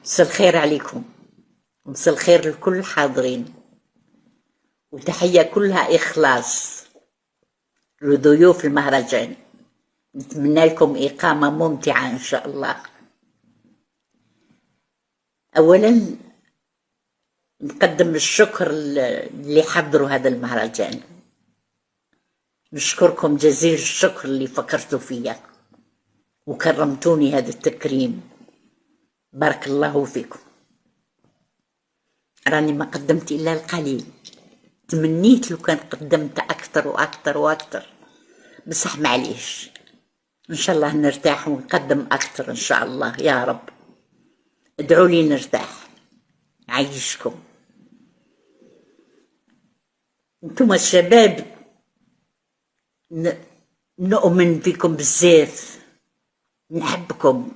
مساء الخير عليكم، مساء الخير لكل الحاضرين، وتحية كلها إخلاص لضيوف المهرجان. نتمنى لكم إقامة ممتعة إن شاء الله. أولا نقدم الشكر اللي حضروا هذا المهرجان، نشكركم جزيل الشكر اللي فكرتوا فيا وكرمتوني هذا التكريم، بارك الله فيكم. راني ما قدمت إلا القليل، تمنيت لو كان قدمت أكثر وأكثر وأكثر، بصح معليش، إن شاء الله نرتاح ونقدم أكثر إن شاء الله يا رب. ادعوا لي نرتاح، عيشكم. انتم الشباب نؤمن بكم بزاف، نحبكم.